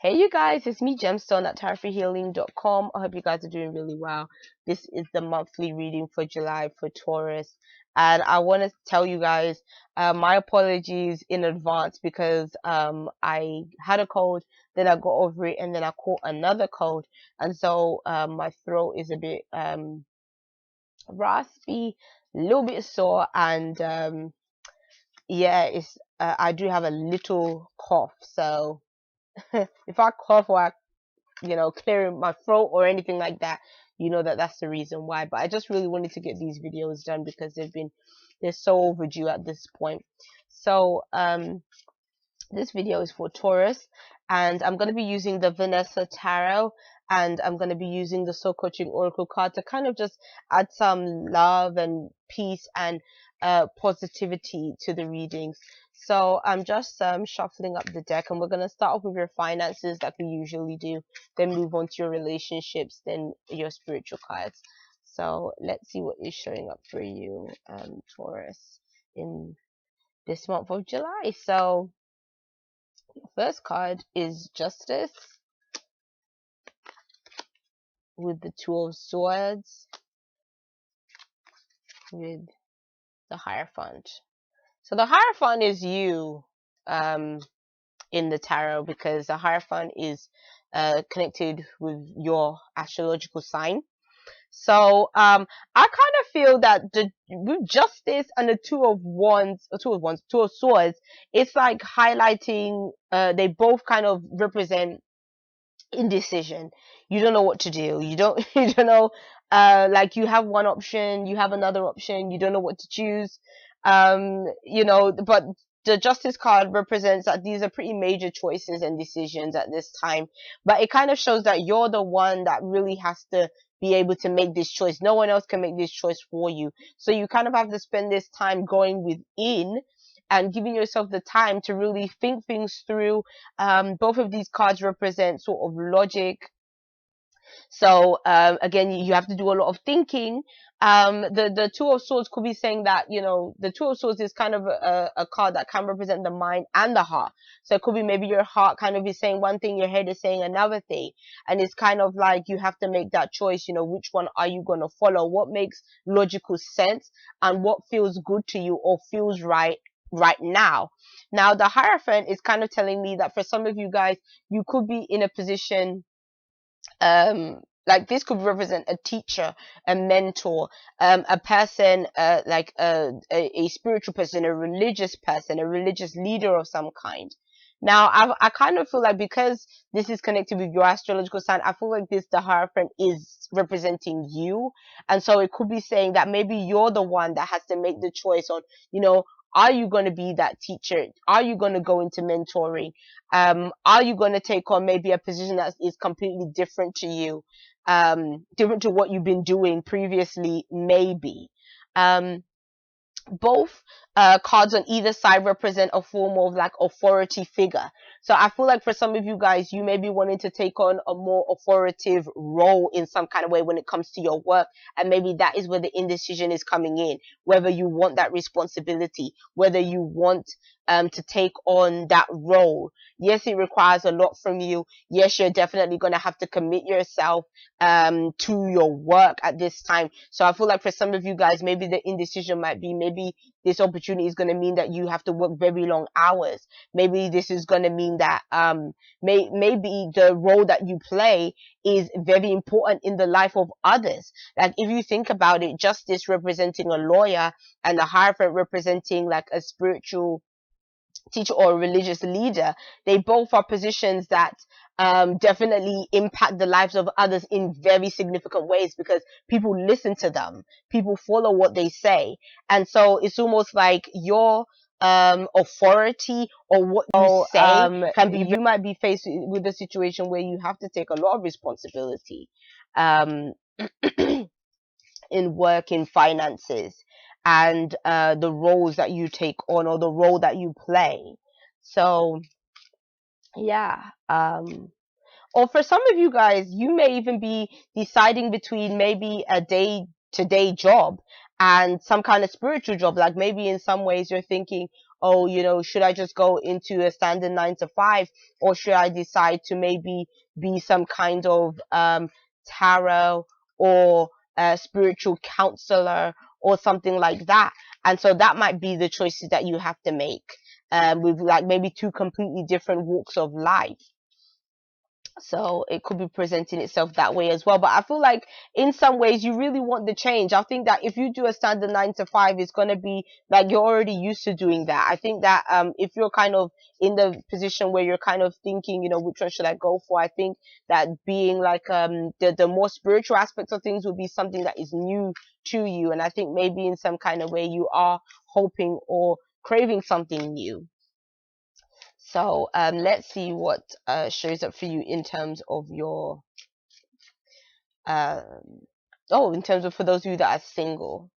Hey you guys, it's me Gemstone at tarotfreehealing.com. I hope you guys are doing really well. This is the monthly reading for July for Taurus, and I want to tell you guys my apologies in advance because I had a cold, then I got over it, and then I caught another cold, and so my throat is a bit raspy, a little bit sore, and yeah, it's I do have a little cough, so if I cough or clearing my throat or anything like that, you know that's the reason why. But I just really wanted to get these videos done because they're so overdue at this point. So this video is for Taurus, and I'm going to be using the Vanessa Tarot, and I'm going to be using the Soul Coaching Oracle card to kind of just add some love and peace and positivity to the readings. So I'm just shuffling up the deck, and we're going to start off with your finances like we usually do, then move on to your relationships, then your spiritual cards. So let's see what is showing up for you, Taurus, in this month of July. So first card is Justice with the Two of Swords with the Hierophant. So the Hierophant is you in the tarot, because the Hierophant is connected with your astrological sign. So I kind of feel that with Justice and the Two of Swords, it's like highlighting they both kind of represent indecision. You don't know what to do. You don't you don't know, like you have one option, you have another option, you don't know what to choose. But the Justice card represents that these are pretty major choices and decisions at this time, but it kind of shows that you're the one that really has to be able to make this choice. No one else can make this choice for you, so you kind of have to spend this time going within and giving yourself the time to really think things through. Both of these cards represent sort of logic. So again, you have to do a lot of thinking. The Two of Swords could be saying that, the Two of Swords is kind of a card that can represent the mind and the heart. So it could be maybe your heart kind of is saying one thing, your head is saying another thing. And it's kind of like you have to make that choice, which one are you going to follow? What makes logical sense and what feels good to you or feels right now. Now, the Hierophant is kind of telling me that for some of you guys, you could be in a position, like this could represent a teacher, a mentor, a person, like a spiritual person, a religious person, a religious leader of some kind. Now, I kind of feel like because this is connected with your astrological sign, I feel like the Hierophant is representing you. And so it could be saying that maybe you're the one that has to make the choice on, are you going to be that teacher? Are you going to go into mentoring? Are you going to take on maybe a position that is completely different to you, different to what you've been doing previously, maybe? Both cards on either side represent a form of like authority figure. So I feel like for some of you guys, you may be wanting to take on a more authoritative role in some kind of way when it comes to your work, and maybe that is where the indecision is coming in, whether you want that responsibility, whether you want to take on that role. Yes, it requires a lot from you. Yes, you're definitely going to have to commit yourself to your work at this time. So I feel like for some of you guys, maybe the indecision might be, maybe this opportunity is going to mean that you have to work very long hours. Maybe this is going to mean that maybe the role that you play is very important in the life of others. Like if you think about it, Justice representing a lawyer and the Hierophant representing like a spiritual teacher or a religious leader, they both are positions that definitely impact the lives of others in very significant ways, because people listen to them, people follow what they say. And so it's almost like your authority or what you say can be, you might be faced with a situation where you have to take a lot of responsibility um in work, in finances, and the roles that you take on or the role that you play. So yeah, or for some of you guys, you may even be deciding between maybe a day-to-day job and some kind of spiritual job. Like maybe in some ways you're thinking, oh, should I just go into a standard 9 to 5, or should I decide to maybe be some kind of tarot or a spiritual counselor or something like that. And so that might be the choices that you have to make, with like maybe two completely different walks of life. So it could be presenting itself that way as well. But I feel like in some ways you really want the change. I think that if you do a standard 9 to 5, it's going to be like you're already used to doing that. I think that if you're kind of in the position where you're kind of thinking, which one should I go for, I think that being like the more spiritual aspects of things would be something that is new to you. And I think maybe in some kind of way you are hoping or craving something new. So let's see what shows up for you in terms of your in terms of, for those of you that are single.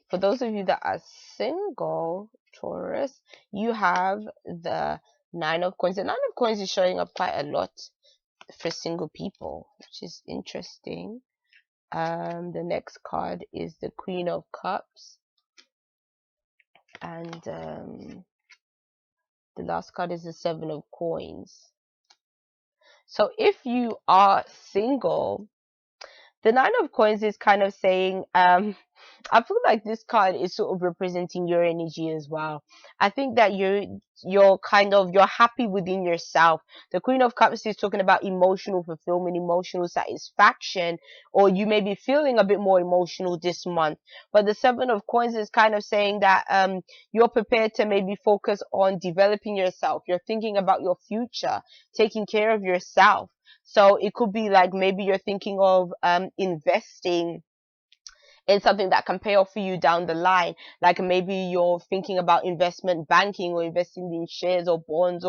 For those of you that are single, Taurus, you have the 9 of Coins. The 9 of Coins is showing up quite a lot for single people, which is interesting. The next card is the Queen of Cups, and the last card is the 7 of Coins. So if you are single, the 9 of Coins is kind of saying, I feel like this card is sort of representing your energy as well. I think that you're happy within yourself. The Queen of Cups is talking about emotional fulfillment, emotional satisfaction, or you may be feeling a bit more emotional this month. But the 7 of Coins is kind of saying that you're prepared to maybe focus on developing yourself. You're thinking about your future, taking care of yourself. So it could be like maybe you're thinking of investing in something that can pay off for you down the line. Like maybe you're thinking about investment banking or investing in shares or bonds,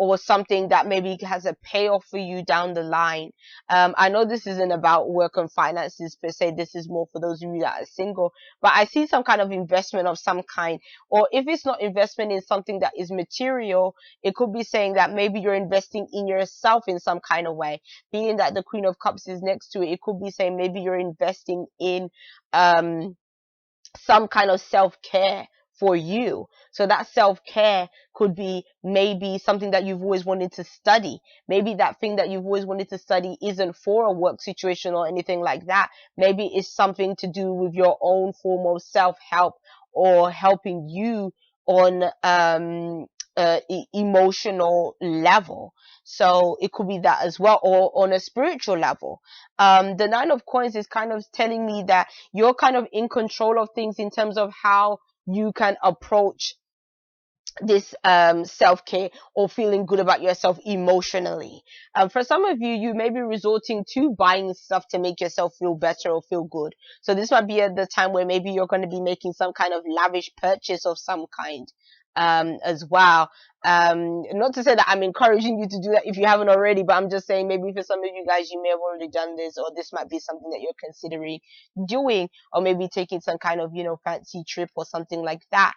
or something that maybe has a payoff for you down the line. I know this isn't about work and finances per se. This is more for those of you that are single. But I see some kind of investment of some kind. Or if it's not investment in something that is material, it could be saying that maybe you're investing in yourself in some kind of way. Being that the Queen of Cups is next to it, it could be saying maybe you're investing in some kind of self-care for you. So that self-care could be maybe something that you've always wanted to study. Maybe that thing that you've always wanted to study isn't for a work situation or anything like that. Maybe it's something to do with your own form of self-help, or helping you on emotional level. So it could be that as well, or on a spiritual level. The 9 of Coins is kind of telling me that you're kind of in control of things in terms of how you can approach this self-care or feeling good about yourself emotionally. For some of you, you may be resorting to buying stuff to make yourself feel better or feel good. So this might be at the time where maybe you're going to be making some kind of lavish purchase of some kind as well. Not to say that I'm encouraging you to do that if you haven't already, but I'm just saying maybe for some of you guys, you may have already done this, or this might be something that you're considering doing, or maybe taking some kind of, fancy trip or something like that.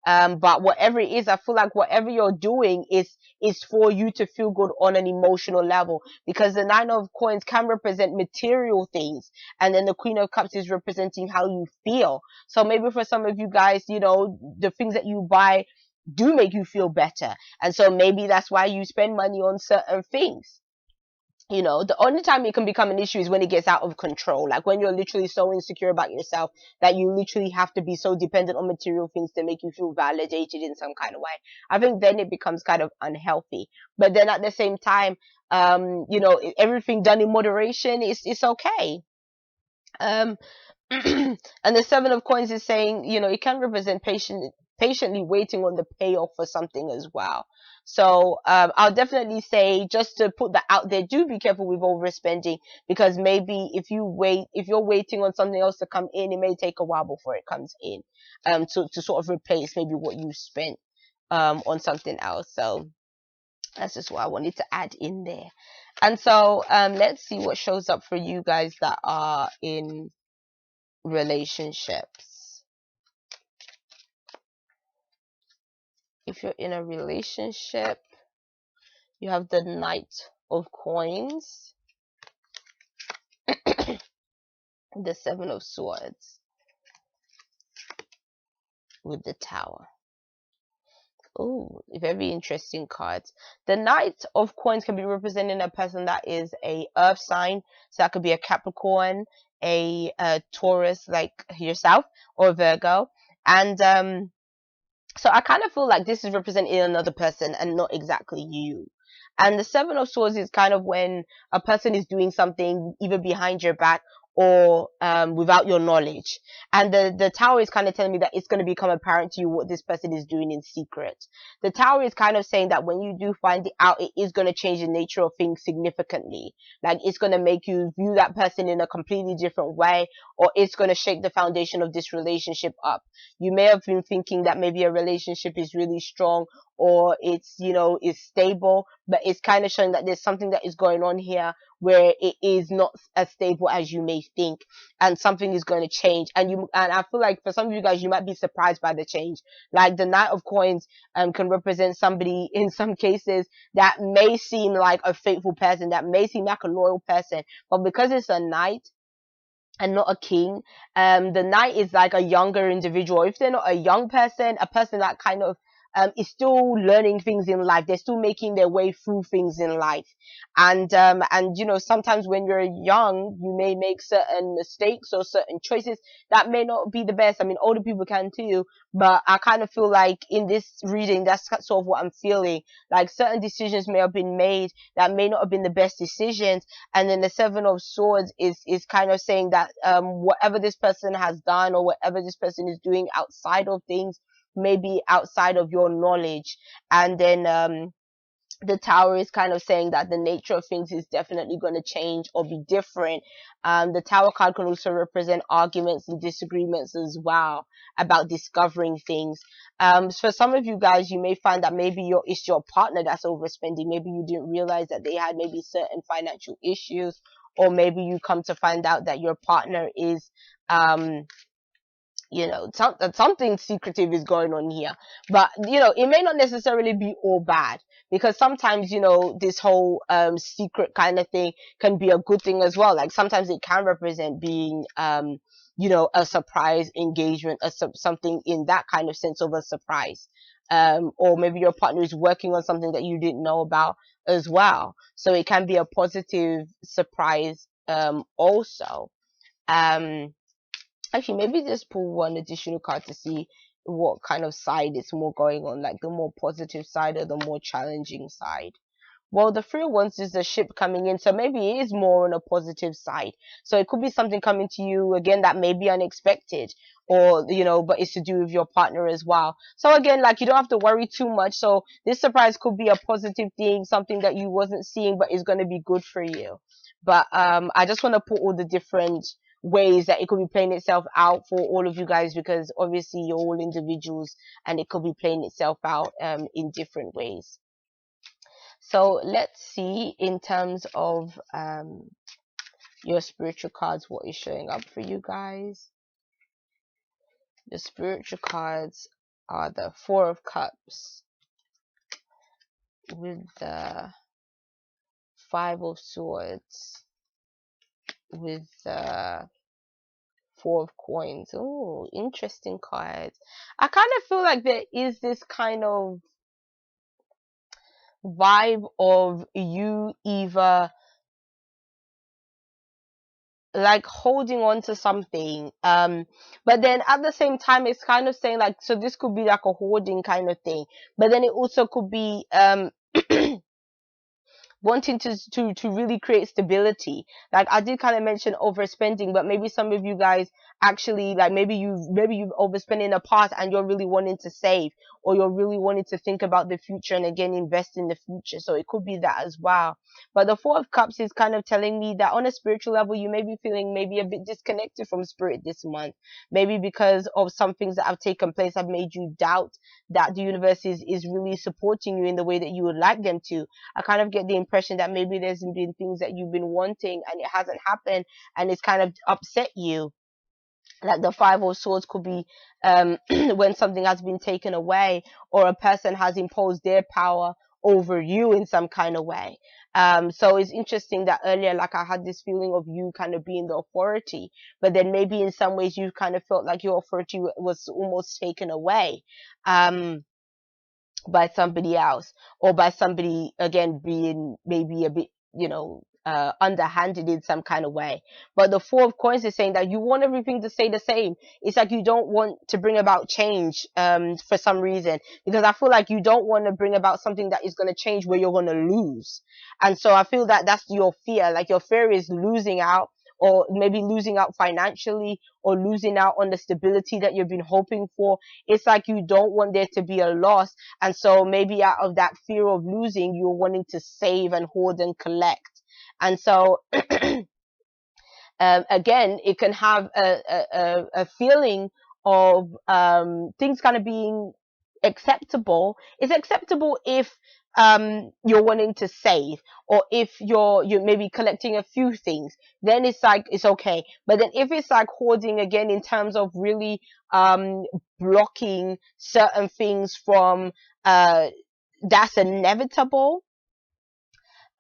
But whatever it is, I feel like whatever you're doing is for you to feel good on an emotional level, because the 9 of Coins can represent material things, and then the Queen of Cups is representing how you feel. So maybe for some of you guys, the things that you buy do make you feel better, and so maybe that's why you spend money on certain things. The only time it can become an issue is when it gets out of control, like when you're literally so insecure about yourself that you literally have to be so dependent on material things to make you feel validated in some kind of way. I think then it becomes kind of unhealthy. But then at the same time, everything done in moderation is it's okay. um and the 7 of Coins is saying, it can represent patiently waiting on the payoff for something as well. So I'll definitely say, just to put that out there, do be careful with overspending, because maybe if you're waiting on something else to come in, it may take a while before it comes in, to sort of replace maybe what you spent on something else. So that's just what I wanted to add in there. And so let's see what shows up for you guys that are in relationships. If you're in a relationship, you have the Knight of Coins, the 7 of Swords, with the Tower. Oh, very interesting cards. The Knight of Coins can be representing a person that is a Earth sign, so that could be a Capricorn, a Taurus like yourself, or Virgo, and so I kind of feel like this is representing another person and not exactly you. And the Seven of Swords is kind of when a person is doing something either behind your back or without your knowledge. And the Tower is kind of telling me that it's going to become apparent to you what this person is doing in secret. The Tower is kind of saying that when you do find it out, it is going to change the nature of things significantly. Like it's going to make you view that person in a completely different way, or it's going to shake the foundation of this relationship up. You may have been thinking that maybe a relationship is really strong, or it's, is stable, but it's kind of showing that there's something that is going on here where it is not as stable as you may think, and something is going to change. And I feel like for some of you guys, you might be surprised by the change. Like the Knight of Coins can represent somebody in some cases that may seem like a faithful person, that may seem like a loyal person, but because it's a knight and not a king, the knight is like a younger individual. If they're not a young person, a person that kind of is still learning things in life, they're still making their way through things in life. And sometimes when you're young, you may make certain mistakes or certain choices that may not be the best. I mean, older people can too, but I kind of feel like in this reading, that's sort of what I'm feeling. Like certain decisions may have been made that may not have been the best decisions, and then the Seven of Swords is kind of saying that whatever this person has done or whatever this person is doing outside of things, maybe outside of your knowledge. And then the Tower is kind of saying that the nature of things is definitely going to change or be different. The Tower card can also represent arguments and disagreements as well about discovering things. For some of you guys, you may find that maybe it's your partner that's overspending. Maybe you didn't realize that they had maybe certain financial issues, or maybe you come to find out that your partner is something secretive is going on here. But it may not necessarily be all bad, because sometimes this whole secret kind of thing can be a good thing as well. Like sometimes it can represent being a surprise engagement, something in that kind of sense of a surprise. Or maybe your partner is working on something that you didn't know about as well, so it can be a positive surprise also. Actually, maybe just pull one additional card to see what kind of side is more going on, like the more positive side or the more challenging side. Well, the Three of Wands is a ship coming in, so maybe it is more on a positive side. So it could be something coming to you again that may be unexpected, or but it's to do with your partner as well. So again, like you don't have to worry too much. So this surprise could be a positive thing, something that you wasn't seeing, but is going to be good for you. But I just want to put all the different ways that it could be playing itself out for all of you guys, because obviously you're all individuals and it could be playing itself out in different ways. So let's see in terms of your spiritual cards, what is showing up for you guys. The spiritual cards are the Four of Cups with the Five of Swords with the Four of Coins. Oh, interesting cards. I kind of feel like there is this kind of vibe of you either like holding on to something, but then at the same time it's kind of saying like, so this could be like a hoarding kind of thing, but then it also could be wanting to really create stability. Like I did kind of mention overspending, but maybe some of you guys actually, like maybe you've overspent in the past and you're really wanting to save, or you're really wanting to think about the future and again invest in the future. So it could be that as well. But the Four of Cups is kind of telling me that on a spiritual level, you may be feeling maybe a bit disconnected from spirit this month, maybe because of some things that have taken place have made you doubt that the universe is really supporting you in the way that you would like them to. I kind of get the impression that maybe there's been things that you've been wanting and it hasn't happened, and it's kind of upset you. Like the Five of Swords could be when something has been taken away, or a person has imposed their power over you in some kind of way. So it's interesting that earlier, like I had this feeling of you kind of being the authority, but then maybe in some ways you kind of felt like your authority was almost taken away. by somebody else, or by somebody again being maybe a bit, underhanded in some kind of way. But the Four of Coins is saying that you want everything to stay the same. It's like you don't want to bring about change for some reason, because I feel like you don't want to bring about something that is going to change where you're going to lose. And so I feel that that's your fear. Like your fear is losing out, or maybe losing out financially, or losing out on the stability that you've been hoping for. It's like you don't want there to be a loss. And so maybe out of that fear of losing, you're wanting to save and hoard and collect. And so again, it can have a feeling of things kind of being acceptable. It's acceptable if you're wanting to save, or if you're maybe collecting a few things, then it's like it's okay. But then if it's like hoarding, again, in terms of really blocking certain things from that's inevitable,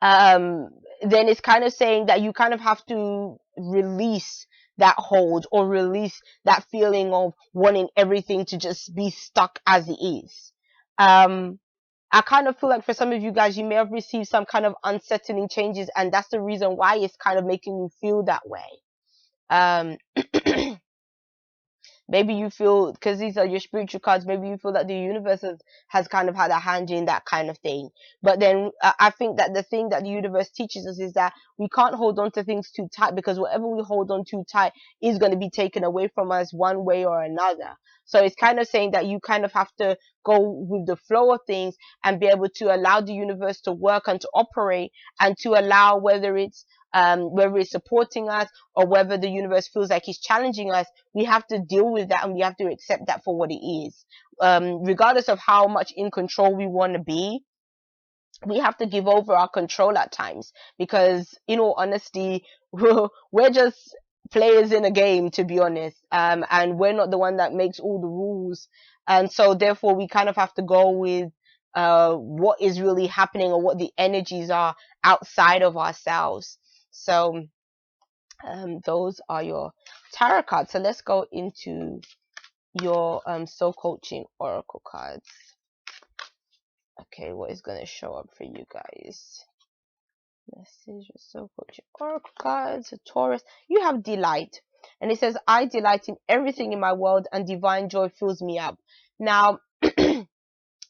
um, then it's kind of saying that you kind of have to release that hold, or release that feeling of wanting everything to just be stuck as it is. Um, I kind of feel like for some of you guys, you may have received some kind of unsettling changes, and that's the reason why it's kind of making you feel that way. Um, maybe you feel, because these are your spiritual cards, maybe you feel that the universe has kind of had a hand in that kind of thing. But then I think that the thing that the universe teaches us is that we can't hold on to things too tight, because whatever we hold on too tight is going to be taken away from us one way or another. So it's kind of saying that you kind of have to go with the flow of things, and be able to allow the universe to work and to operate, and to allow whether it's supporting us, or whether the universe feels like it's challenging us, we have to deal with that, and we have to accept that for what it is. Regardless of how much in control we want to be, we have to give over our control at times, because in all honesty, we're just players in a game, to be honest, and we're not the one that makes all the rules. And so therefore we kind of have to go with what is really happening, or what the energies are outside of ourselves. So those are your tarot cards. So let's go into your soul coaching oracle cards. Okay, what is going to show up for you guys? Message your soul coaching oracle cards. Taurus, you have delight, and it says, I delight in everything in my world, and divine joy fills me up. Now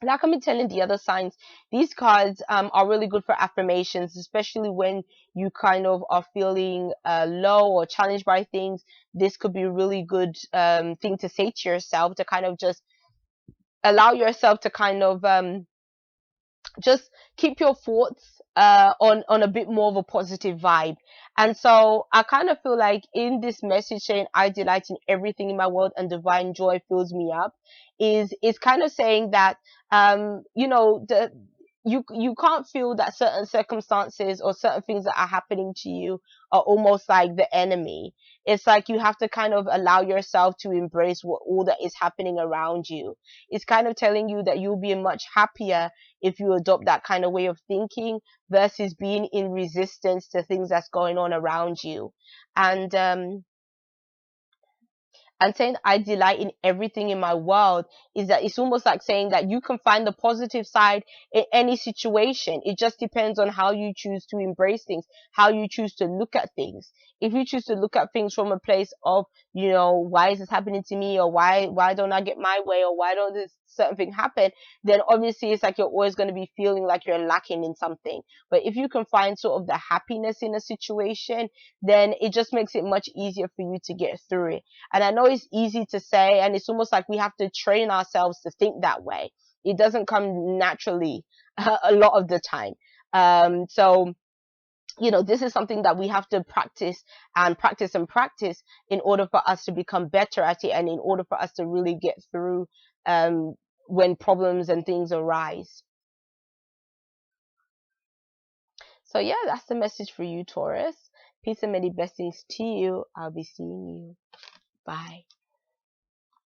like I've been telling the other signs, these cards are really good for affirmations, especially when you kind of are feeling low or challenged by things. This could be a really good thing to say to yourself, to kind of just allow yourself to kind of just keep your thoughts on a bit more of a positive vibe. And so I kind of feel like in this message saying, I delight in everything in my world, and divine joy fills me up, is kind of saying that you can't feel that certain circumstances or certain things that are happening to you are almost like the enemy. It's like you have to kind of allow yourself to embrace all that is happening around you. It's kind of telling you that you'll be much happier if you adopt that kind of way of thinking, versus being in resistance to things that's going on around you. And saying I delight in everything in my world is that it's almost like saying that you can find the positive side in any situation. It just depends on how you choose to embrace things, how you choose to look at things. If you choose to look at things from a place of, why is this happening to me, or why don't I get my way, or why don't this certain thing happen, then obviously it's like you're always going to be feeling like you're lacking in something. But if you can find sort of the happiness in a situation, then it just makes it much easier for you to get through it. And I know it's easy to say, and it's almost like we have to train ourselves to think that way. It doesn't come naturally a lot of the time. So this is something that we have to practice and practice and practice in order for us to become better at it, and in order for us to really get through when problems and things arise. So yeah, that's the message for you, Taurus. Peace and many blessings to you. I'll be seeing you. Bye.